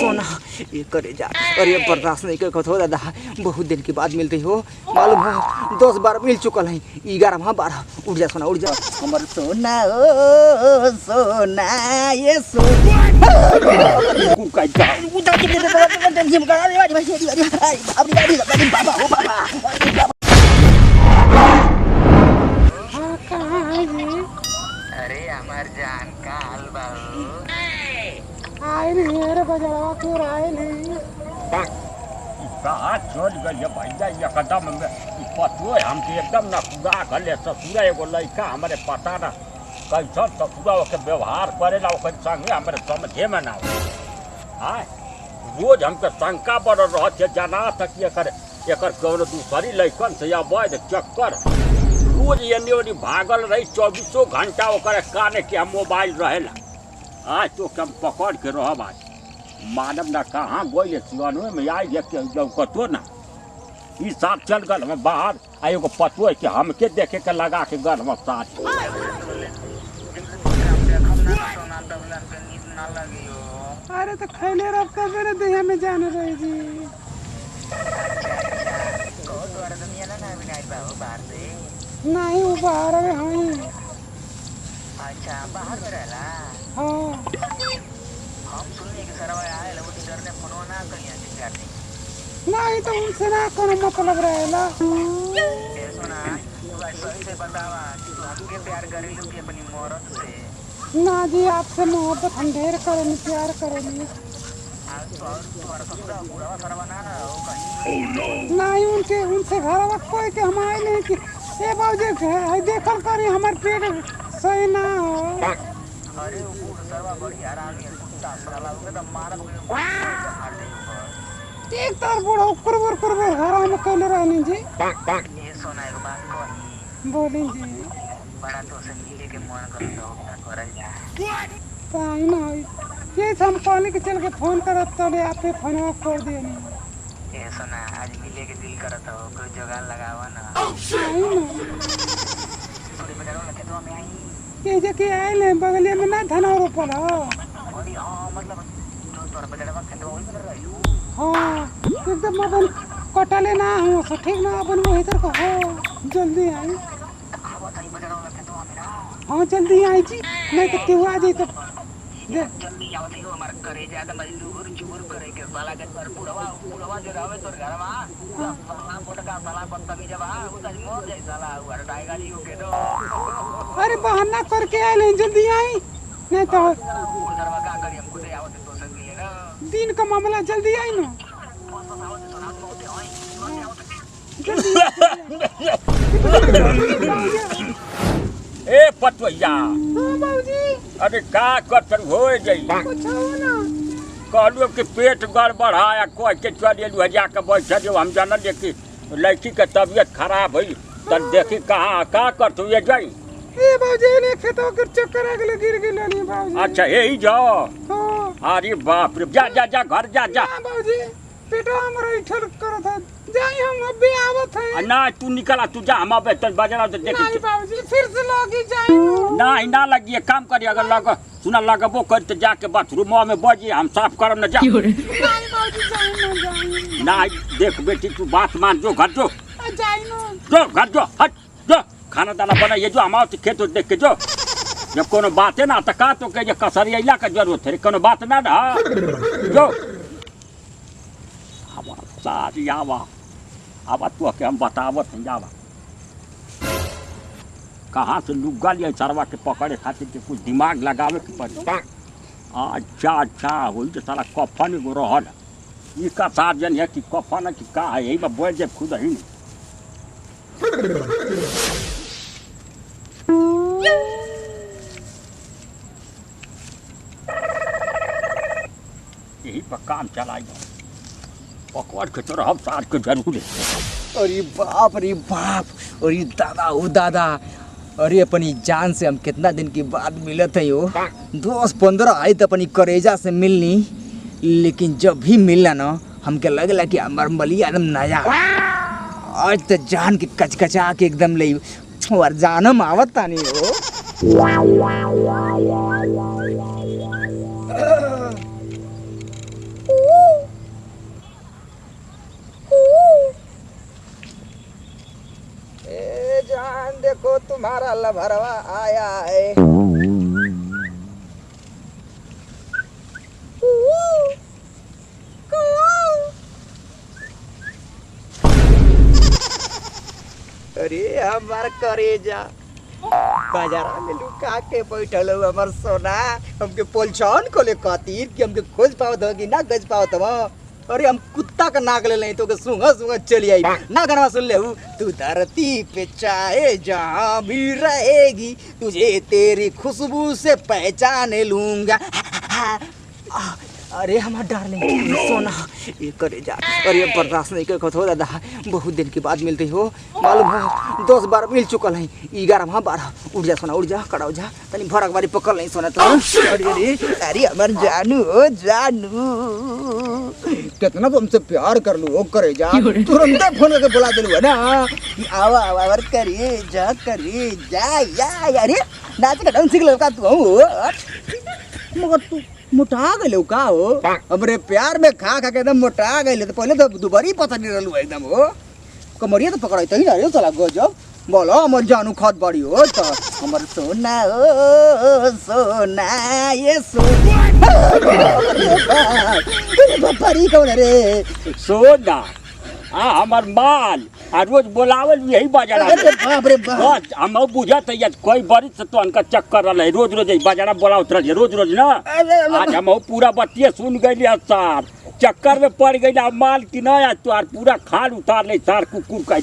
सोना ये करे जा। अरे बर्दाश्त नहीं कर हो दादा, बहुत दिन के बाद मिलते हो, मालूम हो 10 बार मिल चुकल है, 11वां बार। उठ जा सोना, उठ जा हमर सोना, ओ सोना ये सोना का जा उठा के दे टेंशन कर। अरे भाई बाबा हो बाबा। अरे हमार जान का हाल बा आए नहीं रे बजावा क्यों आए नहीं कहाँ चल गए भैया एकदम में पतो हमके एकदम ना पूरा गले ससुरा एगो लड़का हमारे पता ना कैसा ससुरा के व्यवहार करेला ओकर संगे हमारे समझे में ना आए। रोज हमके शंका बढ़ रहा थे, जाना तक एकर कौन दूसरी लड़कन से अवैध चक्कर रोज एने ओनी भागल रही 24 घंटा ओकर काने के मोबाइल रहेला। आज तो कम पकड़ के रह आज मानव ना कहाँ गई सिवानो में आई देख के लौकतो ना ई साथ चल गल हम बाहर आयो को पतो है कि हमके देखे के लगा के गल हम साथ। अरे तो खैले रब कब ने देह में जाने रही जी। नहीं वो बाहर है। हाँ अच्छा बाहर में रहला। हाँ हम सुनिए कि सरवा आए लोग डर ने फोन ना करिया चिकाटी नहीं तो उनसे ना कोनो मतलब रहेला। ये सुना तू सही से बतावा कि तू हमके प्यार करेलू कि अपनी औरत से। ना जी आपसे मोहब्बत हम ढेर करेंगे, प्यार करेंगे। आज तो और तुम्हारा ससुरा बुढ़वा सरवा ना हो कहीं नहीं उनके उनसे घर वक्त कोई के हम आए नहीं कि ये बाबूजी देखल करी हमार पेट सही ना हो। अरे वो बूढ़ सरवा बड़ी हरामी है, कुत्ता साला उके तो मारब के मार दे ऊपर। एक तार बूढ़ा कुरबर हराम कैले रहनी जी। ये सोना एक बात कही बोली जी बड़ा तो से मिले के मन करता हो ना करल जा पाई ना ये हम कहने के चल के फोन करत तो ले आपे फोनवा कर देनी। ये सोना आज मिले के दिल करत हो, कोई जुगाड़ लगावा ना। आई ना थोड़ी बजारो लगे तो हमें आई ये जे के आइल है बगलिया में ना धना रोपल हो। अरे हां मतलब जो तोर बजारो खेत वही कर रही। हाँ एकदम अपन कटले ना हो सो ठीक ना अपन वही तर हो जल्दी आई। हाँ जल्दी आई जी, नहीं तो क्यों आ जाए तो जल्दी आओ देखो हमारे करे ज्यादा मजदूर चूर करे के साला के पर बुढ़वा जो रहे तोर घर में साला मोटका साला बदतमीज बा उधर मोर जाई साला उधर टाइगर यू के दो। अरे बहाना करके आए जल्दी आई नहीं तो उधर का करी हमको दे आओ तो संग मिले ना दिन का मामला जल्दी आई ना। ए पतवैया हाँ बाबूजी अरे का कर हो गई कुछ हो ना कहलू कि पेट गड़बड़ है कह के चल एलू जाके बैठ जो हम जानल कि लड़की के तबीयत खराब हुई तब देखी कहाँ का कर तू ये जाई। ए बाबूजी ने खेतों के चक्कर आ गए गिर गए नहीं बाबूजी। अच्छा यही जाओ। हाँ अरे बाप रे जा जा जा घर जा जा। बाबूजी पेटो हमरा इठल करत है जाई हम अबे आवत है। ना तू निकला तू जा हम अबे तन बजना तो देखी नहीं बाबूजी फिर से लगी जाई नहीं ना लगी काम करी अगर लग सुना लगबो कर तो जाके बाथरूम में बजी हम साफ करम ना जा। नहीं बाबूजी जाई ना जाई ना देख बेटी तू बात मान जो घर जो जाई ना जो घर जो हट जो खाना दाना बनाइए जो हम आओ खेत देख के जो जब कोनो बातें ना तो का तो के कसरिया इला का जरूरत है कोनो बात ना ना जो सारी आवा अब तू के हम बतावत हैं जावा कहाँ से लुगा लिया सरवा के पकड़े खातिर के कुछ दिमाग लगावे के पड़ी। अच्छा अच्छा वही तो सारा कफन एगो रहल ई का सार्जन है कि कफन है कि का है यही में बोल जब खुद ही नहीं। यही पर काम चलाई पकड़ के तो हम साथ के जरूर है। अरे बाप अरे दादा ओ दादा, अरे अपनी जान से हम कितना दिन के बाद मिलत है यो 10-15 आई तो अपनी करेजा से मिलनी, लेकिन जब भी मिलना ना हमके लगला कि हमार मलिया एकदम नया आज तो जान के कचकचा के एकदम ले और जानम आवत तानी हो। देखो तुम्हारा लभरवा आया है। अरे हमार करेजा बाजारा में लुका के बैठल हो हमार सोना, हमके पोलछन खोले खातिर कि हमके खोज पाओ तो कि ना खोज पाओ तो। अरे हम कुत्ता का नाक ले लें तो के सूंघा सूंघा चली आई ना। गाना सुन ले तू धरती पे चाहे जहाँ भी रहेगी तुझे तेरी खुशबू से पहचान लूंगा। अरे हमार डार्लिंग सोना ये करे जा। अरे बर्दाश्त नहीं कर हो दादा, बहुत दिन के बाद मिलते हो, मालूम हो 10 बार मिल चुकल है, 11 12। उठ जा सोना, उठ जा, खड़ा हो जा, तनी भरक बारी पकड़ नहीं सोना तो। अरे हमार जानू हो जानू, कितना तुमसे प्यार कर लू हो करे जा, तुरंत फोन करके बुला दिलू है ना कि आवा आवा करे जा या। अरे नाच का ढंग सीख लो का तू, मगर तू मोटा गए का हो? हमरे प्यार में खा खा के एकदम मोटा गए। तो पहले तो दुबारी पता नहीं रहलू एकदम हो, कमरिया तो पकड़ा ही ना रे साला गजब। बोलो हमर जानू खाद बाड़ी हो तो हमर सोना ओ सोना ये सोना परी कौन रे? सोना हमार माल आ रोज बोलावल यही बाजारा। अरे बाप रे बाप, हम बुझत है कोई बड़ी से तो अनका चक्कर रहा रोज रोज बाजारा बोलावत रही रोज रोज ना। आज हम पूरा बतिया सुन गई सार, चक्कर में पड़ गई माल की ना आज तो पूरा खाल उतार ले सार कुकुर का।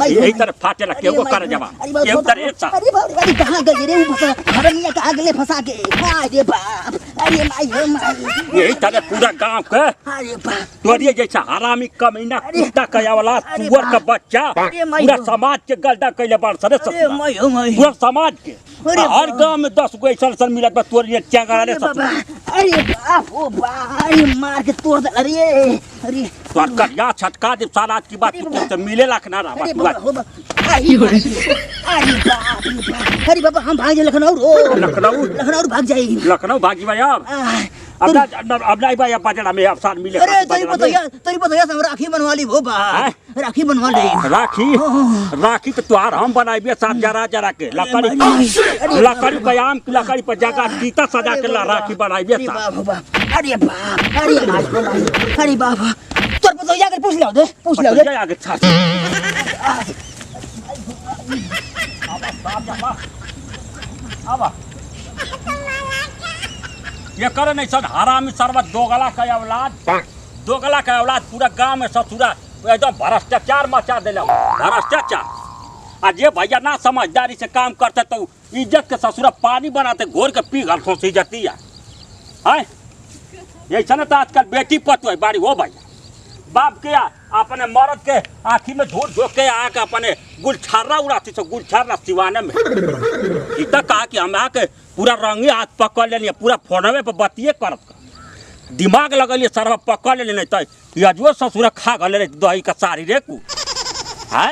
यही तरह फाटे रखे वो कर जवा यही तरह सा। अरे बाप रे कहां गई रे वो हरनिया कहां गले फंसा के? अरे बाप, अरे माई यही तरह पूरा गांव के अरे बाप तोरिए जैसा हरामी कमीना कुत्ता कया वाला सुअर का बच्चा पूरा समाज के गलदा कैले बार सरे पूरा समाज के हर गांव में 10 गो ऐसा मिलत बा तोरिए चंगड़ा रे सब। अरे बाप ओ बाप, अरे मार के तोड़ दे। अरे तोर करिया छटका दे सारा की बात तो मिले लाख ना रहा अरे बाप, अरे बाबा हम भाग जाए लखनऊ भाग जाए। लखनऊ भागी भाई अब ना भाई बाजार में अब साथ मिले। अरे तेरी बताया हम राखी बनवा ली वो बा, राखी बनवा ली। राखी तो तुहार हम बनाई साथ जरा के लकड़ी का आम की लकड़ी पर जगह सीता सजा के राखी बनाई। अरे बाप अरे बाप तोर बताया कर पूछ ले दे आगे छा अब ये करे नहीं सर हरामी सर्वत दोगला का औलाद पूरा गांव में ससुरा एकदम भ्रष्टाचार मचा दिला भ्रष्टाचार। आज ये भैया ना समझदारी से काम करते तो इज्जत के ससुरा पानी बनाते घोर के पी घर सोची जाती है। ऐसा ना तो आजकल बेटी पतो है बारी हो भैया बाप के अपने मर्द के आँखी में धूल झोंक के आके अपने गुलछर्रा उड़ाती से गुलछर्रा सिवाने में इतना कहा कि हम आके पूरा रंगे हाथ पकड़ लेनी पूरा फोनवे पर बतिये करत दिमाग लगलिए सरवा पकड़ लेनी तो यजुओ ससुर खा गले दही का सारी रे कु है।